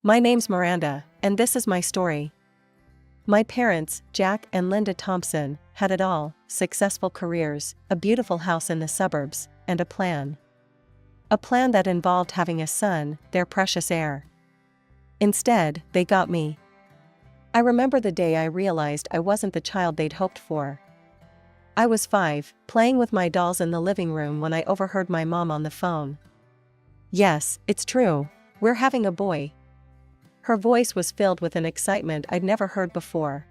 My name's Miranda, and this is my story. My parents, Jack and Linda Thompson, had it all: successful careers, a beautiful house in the suburbs, and a plan. A plan that involved having a son, their precious heir. Instead, they got me. I remember the day I realized I wasn't the child they'd hoped for. I was 5, playing with my dolls in the living room when I overheard my mom on the phone. "Yes, it's true. We're having a boy." Her voice was filled with an excitement I'd never heard before.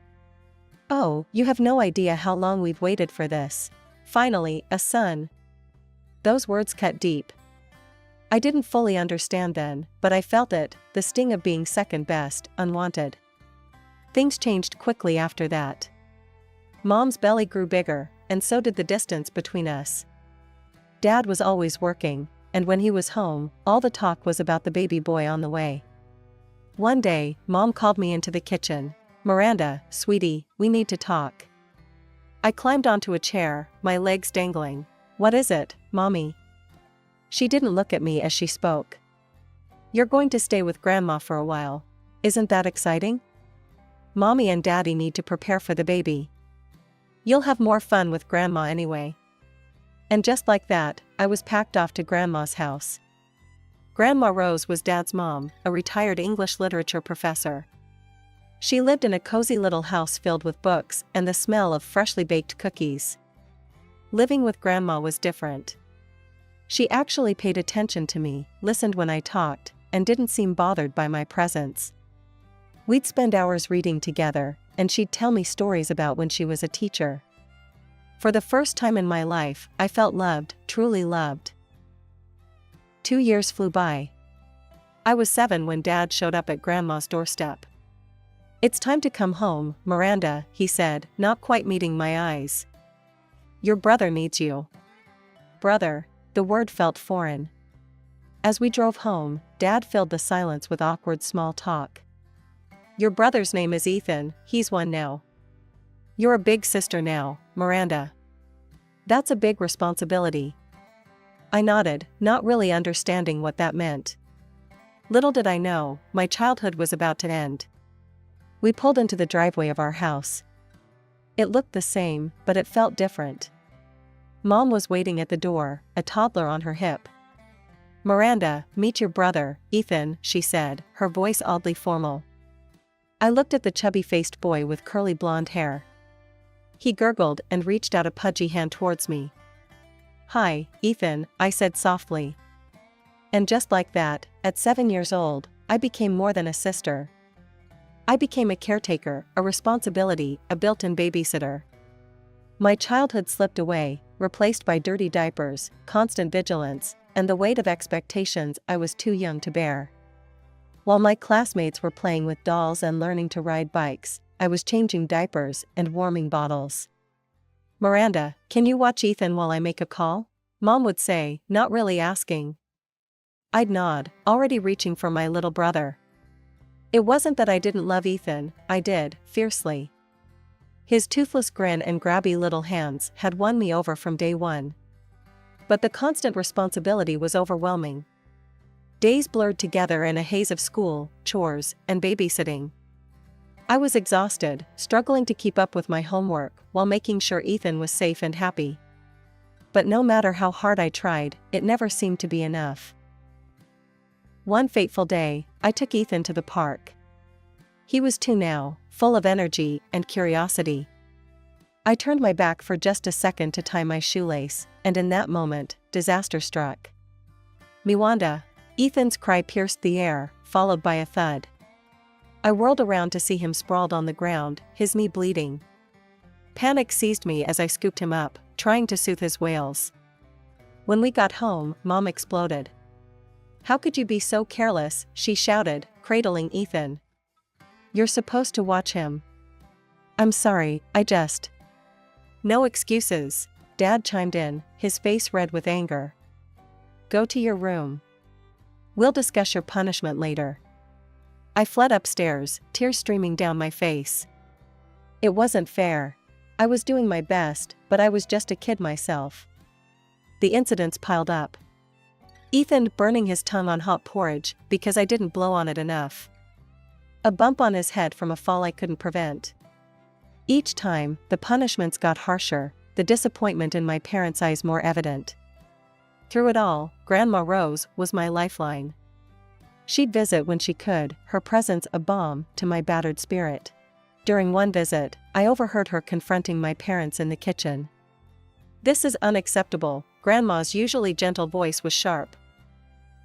"Oh, you have no idea how long we've waited for this. Finally, a son." Those words cut deep. I didn't fully understand then, but I felt it, the sting of being second best, unwanted. Things changed quickly after that. Mom's belly grew bigger, and so did the distance between us. Dad was always working, and when he was home, all the talk was about the baby boy on the way. One day, Mom called me into the kitchen. "Miranda, sweetie, we need to talk." I climbed onto a chair, my legs dangling. "What is it, Mommy?" She didn't look at me as she spoke. "You're going to stay with Grandma for a while. Isn't that exciting? Mommy and Daddy need to prepare for the baby. You'll have more fun with Grandma anyway." And just like that, I was packed off to Grandma's house. Grandma Rose was Dad's mom, a retired English literature professor. She lived in a cozy little house filled with books and the smell of freshly baked cookies. Living with Grandma was different. She actually paid attention to me, listened when I talked, and didn't seem bothered by my presence. We'd spend hours reading together, and she'd tell me stories about when she was a teacher. For the first time in my life, I felt loved, truly loved. 2 years flew by. I was 7 when Dad showed up at Grandma's doorstep. "It's time to come home, Miranda," he said, not quite meeting my eyes. "Your brother needs you." Brother, the word felt foreign. As we drove home, Dad filled the silence with awkward small talk. "Your brother's name is Ethan, he's one now. You're a big sister now, Miranda. That's a big responsibility." I nodded, not really understanding what that meant. Little did I know, my childhood was about to end. We pulled into the driveway of our house. It looked the same, but it felt different. Mom was waiting at the door, a toddler on her hip. "Miranda, meet your brother, Ethan," she said, her voice oddly formal. I looked at the chubby-faced boy with curly blonde hair. He gurgled and reached out a pudgy hand towards me. "Hi, Ethan," I said softly. And just like that, at 7 years old, I became more than a sister. I became a caretaker, a responsibility, a built-in babysitter. My childhood slipped away, replaced by dirty diapers, constant vigilance, and the weight of expectations I was too young to bear. While my classmates were playing with dolls and learning to ride bikes, I was changing diapers and warming bottles. "Miranda, can you watch Ethan while I make a call?" Mom would say, not really asking. I'd nod, already reaching for my little brother. It wasn't that I didn't love Ethan, I did, fiercely. His toothless grin and grabby little hands had won me over from day one. But the constant responsibility was overwhelming. Days blurred together in a haze of school, chores, and babysitting. I was exhausted, struggling to keep up with my homework while making sure Ethan was safe and happy. But no matter how hard I tried, it never seemed to be enough. One fateful day, I took Ethan to the park. He was 2 now, full of energy and curiosity. I turned my back for just a second to tie my shoelace, and in that moment, disaster struck. "Miwanda!" Ethan's cry pierced the air, followed by a thud. I whirled around to see him sprawled on the ground, his knee bleeding. Panic seized me as I scooped him up, trying to soothe his wails. When we got home, Mom exploded. "How could you be so careless?" she shouted, cradling Ethan. "You're supposed to watch him." "I'm sorry, I just..." "No excuses," Dad chimed in, his face red with anger. "Go to your room. We'll discuss your punishment later." I fled upstairs, tears streaming down my face. It wasn't fair. I was doing my best, but I was just a kid myself. The incidents piled up. Ethan burning his tongue on hot porridge because I didn't blow on it enough. A bump on his head from a fall I couldn't prevent. Each time, the punishments got harsher, the disappointment in my parents' eyes more evident. Through it all, Grandma Rose was my lifeline. She'd visit when she could, her presence a balm to my battered spirit. During one visit, I overheard her confronting my parents in the kitchen. "This is unacceptable," Grandma's usually gentle voice was sharp.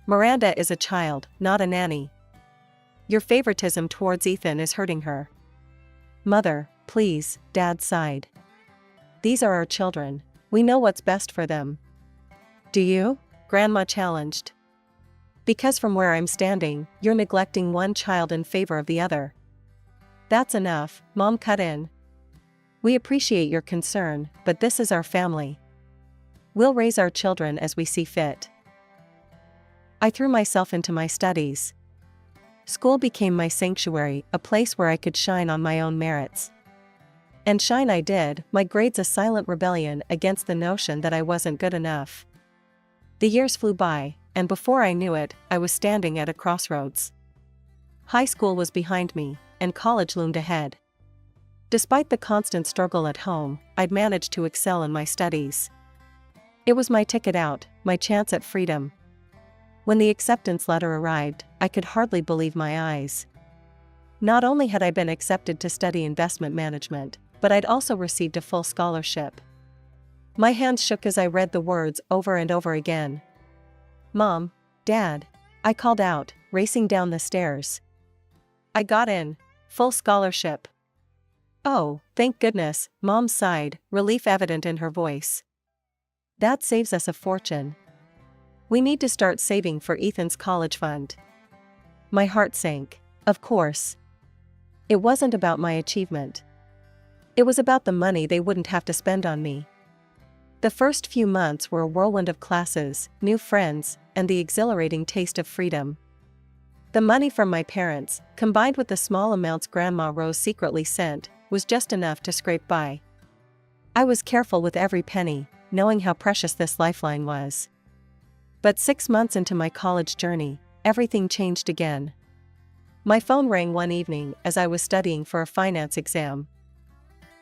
"Miranda is a child, not a nanny. Your favoritism towards Ethan is hurting her." "Mother, please," Dad sighed. "These are our children. We know what's best for them." "Do you?" Grandma challenged. "Because from where I'm standing, you're neglecting one child in favor of the other." "That's enough," Mom cut in. "We appreciate your concern, but this is our family. We'll raise our children as we see fit." I threw myself into my studies. School became my sanctuary, a place where I could shine on my own merits. And shine I did, my grades a silent rebellion against the notion that I wasn't good enough. The years flew by, and before I knew it, I was standing at a crossroads. High school was behind me, and college loomed ahead. Despite the constant struggle at home, I'd managed to excel in my studies. It was my ticket out, my chance at freedom. When the acceptance letter arrived, I could hardly believe my eyes. Not only had I been accepted to study investment management, but I'd also received a full scholarship. My hands shook as I read the words over and over again. "Mom, Dad," I called out, racing down the stairs. "I got in. Full scholarship." "Oh, thank goodness," Mom sighed, relief evident in her voice. "That saves us a fortune. We need to start saving for Ethan's college fund." My heart sank. Of course. It wasn't about my achievement. It was about the money they wouldn't have to spend on me. The first few months were a whirlwind of classes, new friends, and the exhilarating taste of freedom. The money from my parents, combined with the small amounts Grandma Rose secretly sent, was just enough to scrape by. I was careful with every penny, knowing how precious this lifeline was. But 6 months into my college journey, everything changed again. My phone rang one evening as I was studying for a finance exam.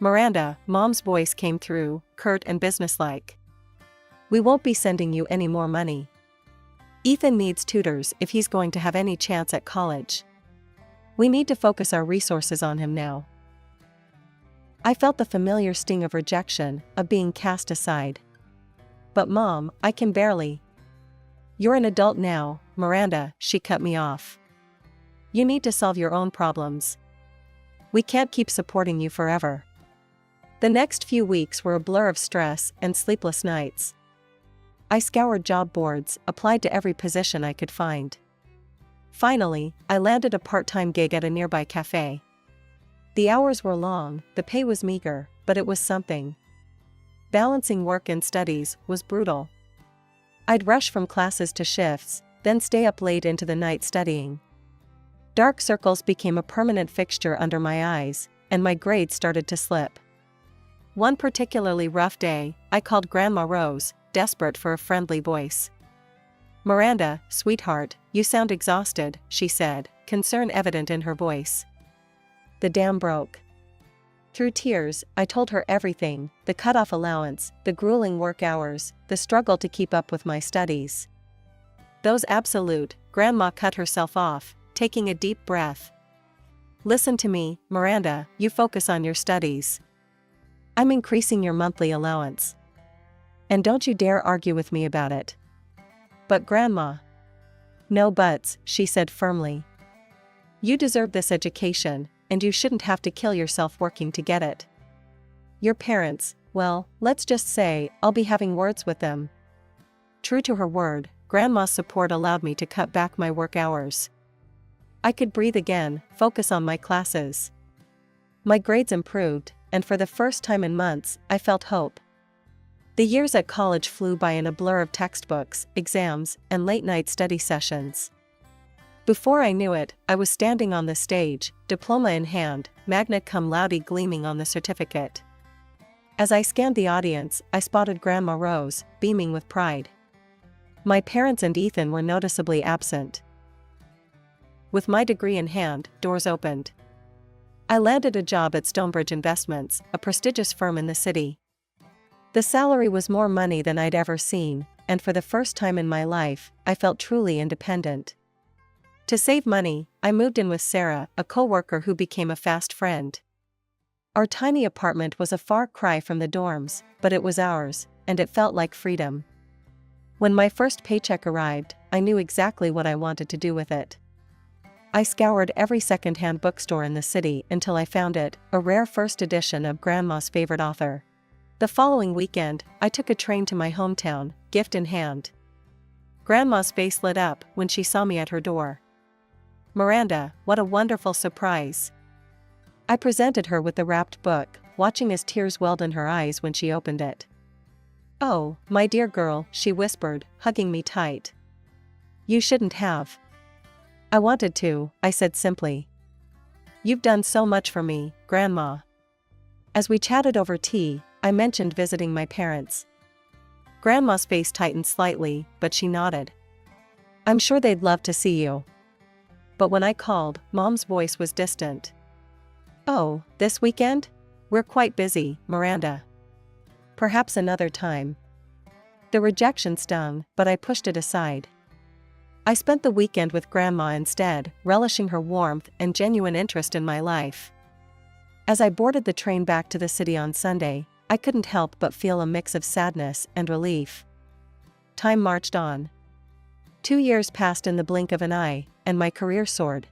"Miranda," Mom's voice came through, curt and businesslike. "We won't be sending you any more money. Ethan needs tutors if he's going to have any chance at college. We need to focus our resources on him now." I felt the familiar sting of rejection, of being cast aside. "But Mom, I can barely." "You're an adult now, Miranda," she cut me off. "You need to solve your own problems. We can't keep supporting you forever." The next few weeks were a blur of stress and sleepless nights. I scoured job boards, applied to every position I could find. Finally, I landed a part-time gig at a nearby cafe. The hours were long, the pay was meager, but it was something. Balancing work and studies was brutal. I'd rush from classes to shifts, then stay up late into the night studying. Dark circles became a permanent fixture under my eyes, and my grades started to slip. One particularly rough day, I called Grandma Rose, desperate for a friendly voice. "Miranda, sweetheart, you sound exhausted," she said, concern evident in her voice. The dam broke. Through tears, I told her everything, the cut-off allowance, the grueling work hours, the struggle to keep up with my studies. "Those absolute," Grandma cut herself off, taking a deep breath. "Listen to me, Miranda, you focus on your studies. I'm increasing your monthly allowance. And don't you dare argue with me about it." "But Grandma." "No buts," she said firmly. "You deserve this education, and you shouldn't have to kill yourself working to get it. Your parents, well, let's just say, I'll be having words with them." True to her word, Grandma's support allowed me to cut back my work hours. I could breathe again, focus on my classes. My grades improved, and for the first time in months, I felt hope. The years at college flew by in a blur of textbooks, exams, and late-night study sessions. Before I knew it, I was standing on the stage, diploma in hand, magna cum laude gleaming on the certificate. As I scanned the audience, I spotted Grandma Rose, beaming with pride. My parents and Ethan were noticeably absent. With my degree in hand, doors opened. I landed a job at Stonebridge Investments, a prestigious firm in the city. The salary was more money than I'd ever seen, and for the first time in my life, I felt truly independent. To save money, I moved in with Sarah, a coworker who became a fast friend. Our tiny apartment was a far cry from the dorms, but it was ours, and it felt like freedom. When my first paycheck arrived, I knew exactly what I wanted to do with it. I scoured every second-hand bookstore in the city until I found it, a rare first edition of Grandma's favorite author. The following weekend, I took a train to my hometown, gift in hand. Grandma's face lit up when she saw me at her door. "Miranda, what a wonderful surprise." I presented her with the wrapped book, watching as tears welled in her eyes when she opened it. "Oh, my dear girl," she whispered, hugging me tight. "You shouldn't have." "I wanted to," I said simply. "You've done so much for me, Grandma." As we chatted over tea, I mentioned visiting my parents. Grandma's face tightened slightly, but she nodded. "I'm sure they'd love to see you." But when I called, Mom's voice was distant. "Oh, this weekend? We're quite busy, Miranda. Perhaps another time." The rejection stung, but I pushed it aside. I spent the weekend with Grandma instead, relishing her warmth and genuine interest in my life. As I boarded the train back to the city on Sunday, I couldn't help but feel a mix of sadness and relief. Time marched on. 2 years passed in the blink of an eye, and my career soared.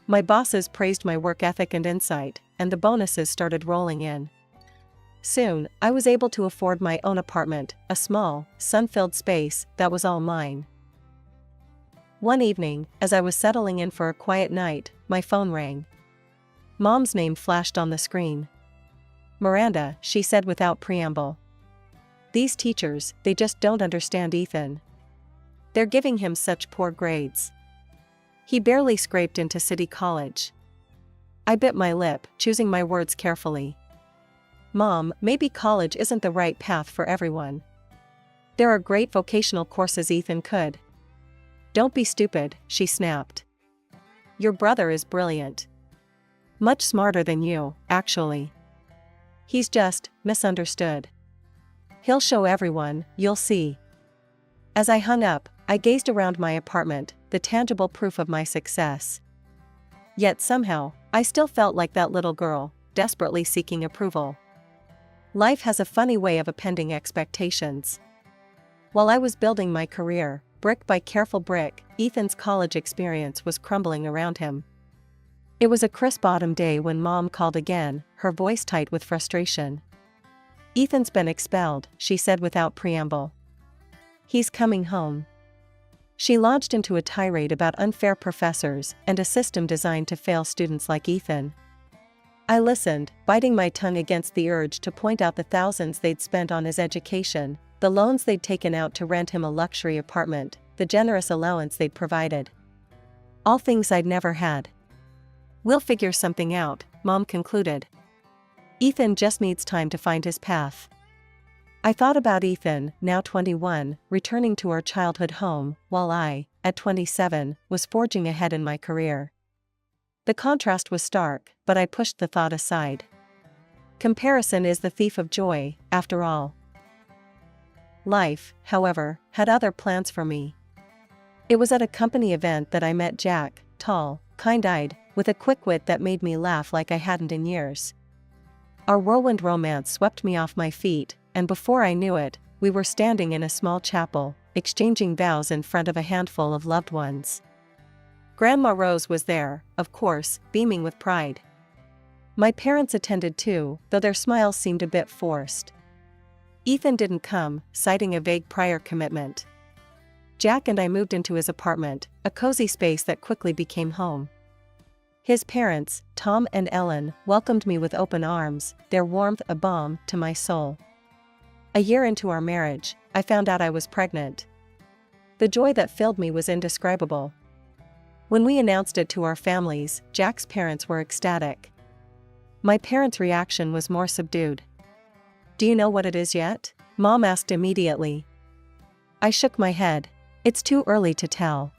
My bosses praised my work ethic and insight, and the bonuses started rolling in. Soon, I was able to afford my own apartment, a small, sun-filled space that was all mine. One evening, as I was settling in for a quiet night, my phone rang. Mom's name flashed on the screen. "Miranda," she said without preamble. "These teachers, they just don't understand Ethan. They're giving him such poor grades. He barely scraped into City College." I bit my lip, choosing my words carefully. "Mom, maybe college isn't the right path for everyone. There are great vocational courses Ethan could." "Don't be stupid," she snapped. "Your brother is brilliant. Much smarter than you, actually. He's just misunderstood. He'll show everyone, you'll see." As I hung up, I gazed around my apartment, the tangible proof of my success. Yet somehow, I still felt like that little girl, desperately seeking approval. Life has a funny way of appending expectations. While I was building my career, brick by careful brick, Ethan's college experience was crumbling around him. It was a crisp autumn day when Mom called again, her voice tight with frustration. "Ethan's been expelled," she said without preamble. "He's coming home." She launched into a tirade about unfair professors and a system designed to fail students like Ethan. I listened, biting my tongue against the urge to point out the thousands they'd spent on his education, the loans they'd taken out to rent him a luxury apartment, the generous allowance they'd provided. All things I'd never had. "We'll figure something out," Mom concluded. "Ethan just needs time to find his path." I thought about Ethan, now 21, returning to our childhood home, while I, at 27, was forging ahead in my career. The contrast was stark, but I pushed the thought aside. Comparison is the thief of joy, after all. Life, however, had other plans for me. It was at a company event that I met Jack, tall, kind-eyed, with a quick wit that made me laugh like I hadn't in years. Our whirlwind romance swept me off my feet, and before I knew it, we were standing in a small chapel, exchanging vows in front of a handful of loved ones. Grandma Rose was there, of course, beaming with pride. My parents attended too, though their smiles seemed a bit forced. Ethan didn't come, citing a vague prior commitment. Jack and I moved into his apartment, a cozy space that quickly became home. His parents, Tom and Ellen, welcomed me with open arms, their warmth a balm to my soul. A year into our marriage, I found out I was pregnant. The joy that filled me was indescribable. When we announced it to our families, Jack's parents were ecstatic. My parents' reaction was more subdued. "Do you know what it is yet?" Mom asked immediately. I shook my head. "It's too early to tell."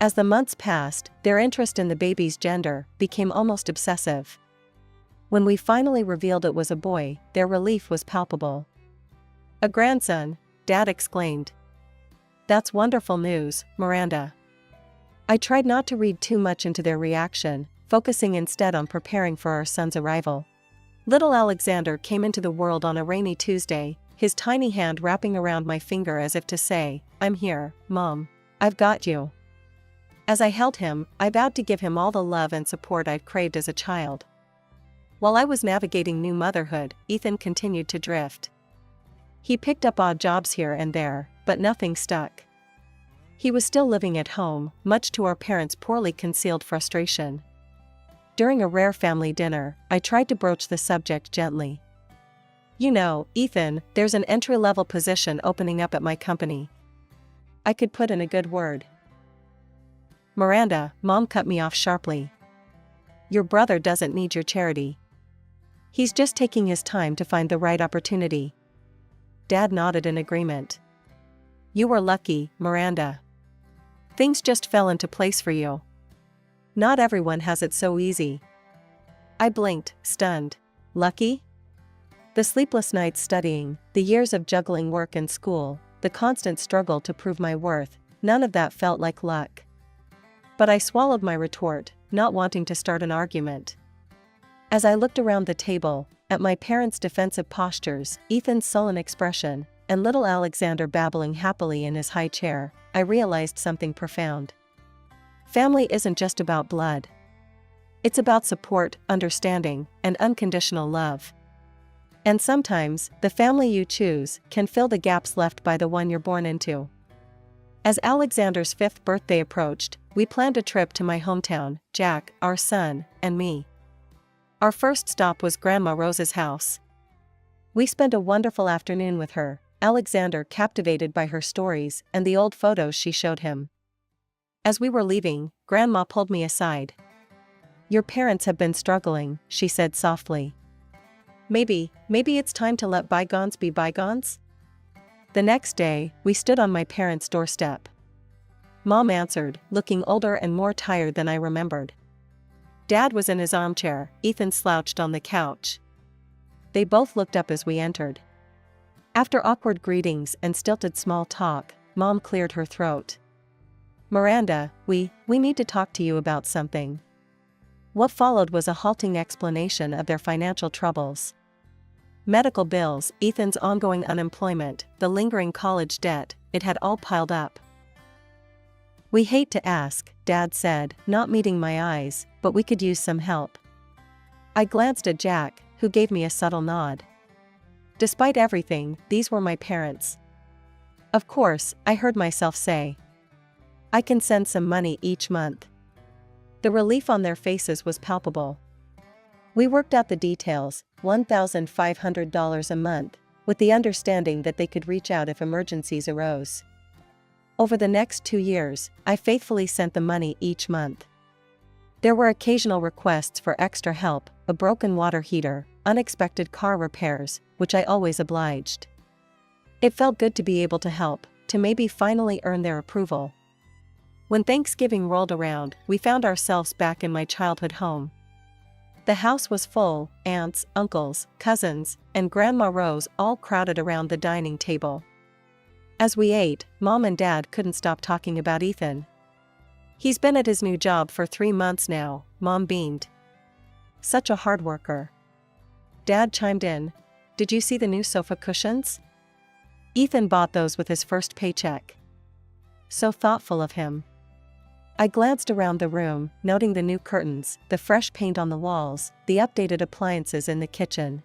As the months passed, their interest in the baby's gender became almost obsessive. When we finally revealed it was a boy, their relief was palpable. "A grandson," Dad exclaimed. "That's wonderful news, Miranda." I tried not to read too much into their reaction, focusing instead on preparing for our son's arrival. Little Alexander came into the world on a rainy Tuesday, his tiny hand wrapping around my finger as if to say, "I'm here, Mom. I've got you." As I held him, I vowed to give him all the love and support I'd craved as a child. While I was navigating new motherhood, Ethan continued to drift. He picked up odd jobs here and there, but nothing stuck. He was still living at home, much to our parents' poorly concealed frustration. During a rare family dinner, I tried to broach the subject gently. "You know, Ethan, there's an entry-level position opening up at my company. I could put in a good word." "Miranda," Mom cut me off sharply. "Your brother doesn't need your charity. He's just taking his time to find the right opportunity." Dad nodded in agreement. "You were lucky, Miranda. Things just fell into place for you. Not everyone has it so easy." I blinked, stunned. Lucky? The sleepless nights studying, the years of juggling work and school, the constant struggle to prove my worth, none of that felt like luck. But I swallowed my retort, not wanting to start an argument. As I looked around the table, at my parents' defensive postures, Ethan's sullen expression, and little Alexander babbling happily in his high chair, I realized something profound. Family isn't just about blood. It's about support, understanding, and unconditional love. And sometimes, the family you choose can fill the gaps left by the one you're born into. As Alexander's 5th birthday approached, we planned a trip to my hometown, Jack, our son, and me. Our first stop was Grandma Rose's house. We spent a wonderful afternoon with her, Alexander captivated by her stories and the old photos she showed him. As we were leaving, Grandma pulled me aside. "Your parents have been struggling," she said softly. Maybe it's time to let bygones be bygones?" The next day, we stood on my parents' doorstep. Mom answered, looking older and more tired than I remembered. Dad was in his armchair, Ethan slouched on the couch. They both looked up as we entered. After awkward greetings and stilted small talk, Mom cleared her throat. "Miranda, we need to talk to you about something." What followed was a halting explanation of their financial troubles. Medical bills, Ethan's ongoing unemployment, the lingering college debt, it had all piled up. "We hate to ask," Dad said, not meeting my eyes, "but we could use some help." I glanced at Jack, who gave me a subtle nod. Despite everything, these were my parents. "Of course," I heard myself say. "I can send some money each month." The relief on their faces was palpable. We worked out the details, $1,500 a month, with the understanding that they could reach out if emergencies arose. Over the next 2 years, I faithfully sent the money each month. There were occasional requests for extra help, a broken water heater, unexpected car repairs, which I always obliged. It felt good to be able to help, to maybe finally earn their approval. When Thanksgiving rolled around, we found ourselves back in my childhood home. The house was full, aunts, uncles, cousins, and Grandma Rose all crowded around the dining table. As we ate, Mom and Dad couldn't stop talking about Ethan. "He's been at his new job for 3 months now," Mom beamed. "Such a hard worker." Dad chimed in, "Did you see the new sofa cushions? Ethan bought those with his first paycheck." So thoughtful of him. I glanced around the room, noting the new curtains, the fresh paint on the walls, the updated appliances in the kitchen.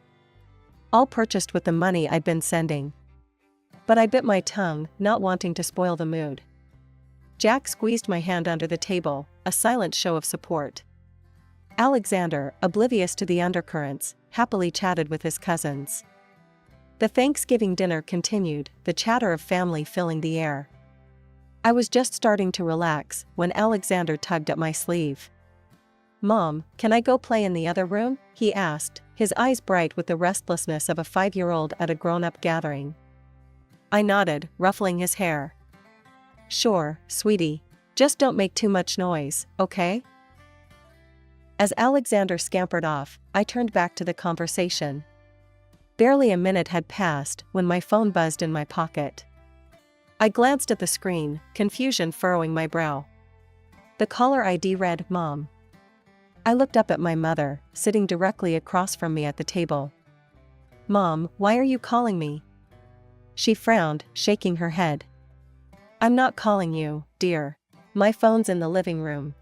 All purchased with the money I'd been sending. But I bit my tongue, not wanting to spoil the mood. Jack squeezed my hand under the table, a silent show of support. Alexander, oblivious to the undercurrents, happily chatted with his cousins. The Thanksgiving dinner continued, the chatter of family filling the air. I was just starting to relax when Alexander tugged at my sleeve. "Mom, can I go play in the other room?" he asked, his eyes bright with the restlessness of a 5-year-old at a grown-up gathering. I nodded, ruffling his hair. "Sure, sweetie. Just don't make too much noise, okay? As Alexander scampered off, I turned back to the conversation. Barely a minute had passed when my phone buzzed in my pocket. I glanced at the screen, confusion furrowing my brow. The caller ID read, "Mom." I looked up at my mother, sitting directly across from me at the table. "Mom, why are you calling me?" She frowned, shaking her head. "I'm not calling you, dear. My phone's in the living room."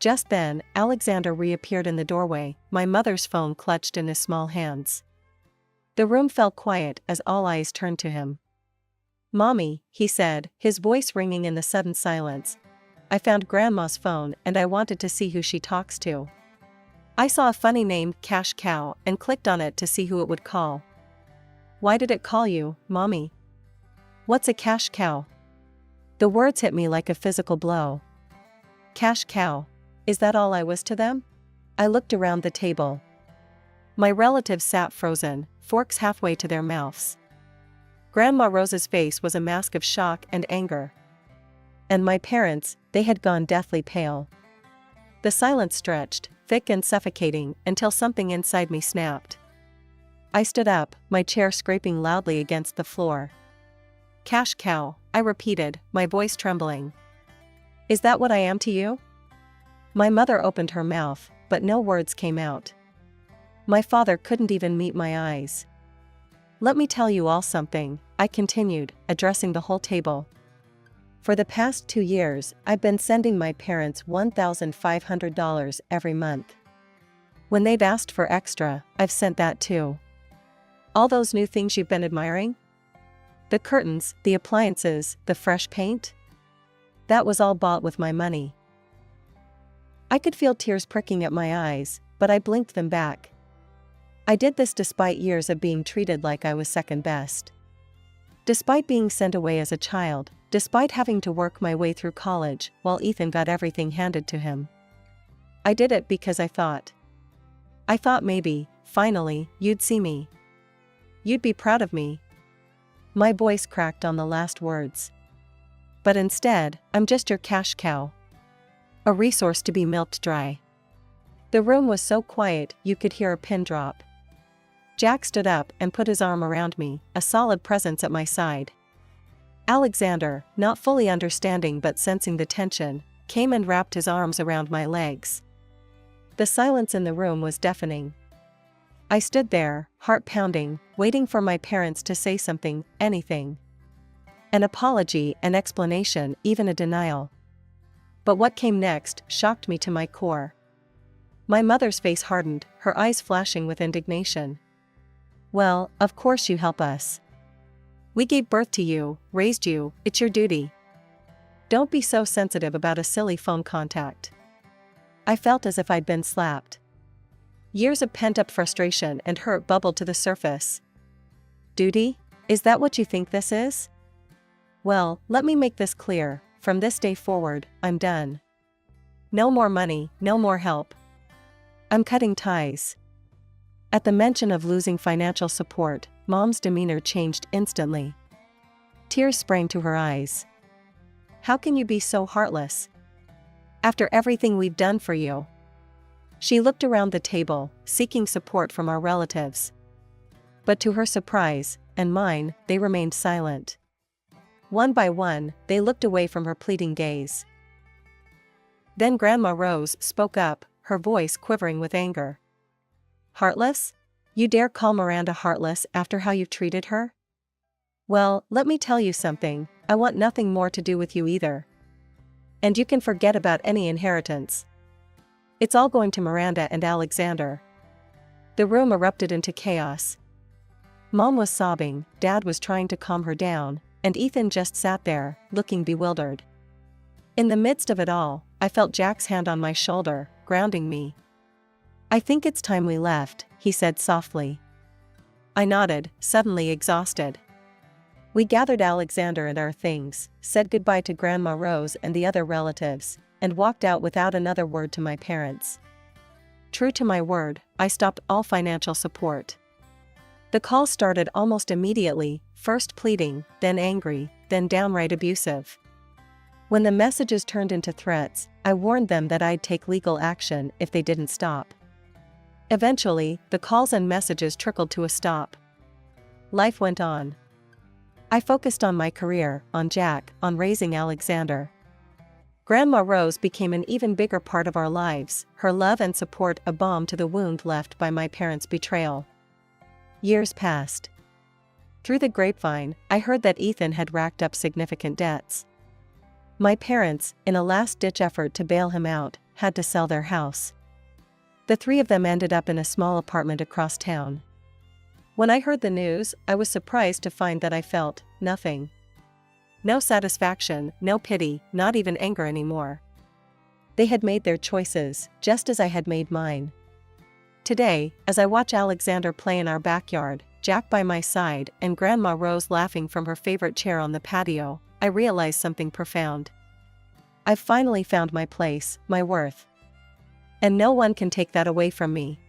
Just then, Alexander reappeared in the doorway, my mother's phone clutched in his small hands. The room fell quiet as all eyes turned to him. "Mommy," he said, his voice ringing in the sudden silence. "I found Grandma's phone and I wanted to see who she talks to." I saw a funny name, Cash Cow, and clicked on it to see who it would call. "Why did it call you, Mommy?" "What's a cash cow?" The words hit me like a physical blow. Cash cow. Is that all I was to them? I looked around the table. My relatives sat frozen, forks halfway to their mouths. Grandma Rose's face was a mask of shock and anger. And my parents, they had gone deathly pale. The silence stretched, thick and suffocating, until something inside me snapped. I stood up, my chair scraping loudly against the floor. "Cash cow," I repeated, my voice trembling. "Is that what I am to you?" My mother opened her mouth, but no words came out. My father couldn't even meet my eyes. "Let me tell you all something," I continued, addressing the whole table. "For the past 2 years, I've been sending my parents $1,500 every month. When they've asked for extra, I've sent that too. All those new things you've been admiring? The curtains, the appliances, the fresh paint? That was all bought with my money." I could feel tears pricking at my eyes, but I blinked them back. I did this despite years of being treated like I was second best. Despite being sent away as a child, despite having to work my way through college while Ethan got everything handed to him. I did it because I thought maybe, finally, you'd see me. You'd be proud of me. My voice cracked on the last words. But instead, I'm just your cash cow. A resource to be milked dry. The room was so quiet you could hear a pin drop. Jack stood up and put his arm around me, a solid presence at my side. Alexander, not fully understanding but sensing the tension, came and wrapped his arms around my legs. The silence in the room was deafening. I stood there, heart pounding, waiting for my parents to say something, anything. An apology, an explanation, even a denial. But what came next shocked me to my core. My mother's face hardened, her eyes flashing with indignation. "Well, of course you help us. We gave birth to you, raised you, it's your duty. Don't be so sensitive about a silly phone contact." I felt as if I'd been slapped. Years of pent-up frustration and hurt bubbled to the surface. Duty? Is that what you think this is? Well, let me make this clear, from this day forward, I'm done. No more money, no more help. I'm cutting ties. At the mention of losing financial support, Mom's demeanor changed instantly. Tears sprang to her eyes. "How can you be so heartless? After everything we've done for you." She looked around the table, seeking support from our relatives. But to her surprise, and mine, they remained silent. One by one, they looked away from her pleading gaze. Then Grandma Rose spoke up, her voice quivering with anger. "Heartless? You dare call Miranda heartless after how you've treated her? Well, let me tell you something, I want nothing more to do with you either. And you can forget about any inheritance. It's all going to Miranda and Alexander." The room erupted into chaos. Mom was sobbing, Dad was trying to calm her down, and Ethan just sat there, looking bewildered. In the midst of it all, I felt Jack's hand on my shoulder, grounding me. "I think it's time we left," he said softly. I nodded, suddenly exhausted. We gathered Alexander and our things, said goodbye to Grandma Rose and the other relatives, and walked out without another word to my parents. True to my word, I stopped all financial support. The call started almost immediately, first pleading, then angry, then downright abusive. When the messages turned into threats, I warned them that I'd take legal action if they didn't stop. Eventually, the calls and messages trickled to a stop. Life went on. I focused on my career, on Jack, on raising Alexander. Grandma Rose became an even bigger part of our lives, her love and support a balm to the wound left by my parents' betrayal. Years passed. Through the grapevine, I heard that Ethan had racked up significant debts. My parents, in a last-ditch effort to bail him out, had to sell their house. The three of them ended up in a small apartment across town. When I heard the news, I was surprised to find that I felt nothing. No satisfaction, no pity, not even anger anymore. They had made their choices, just as I had made mine. Today, as I watch Alexander play in our backyard, Jack by my side, and Grandma Rose laughing from her favorite chair on the patio, I realize something profound. I've finally found my place, my worth. And no one can take that away from me.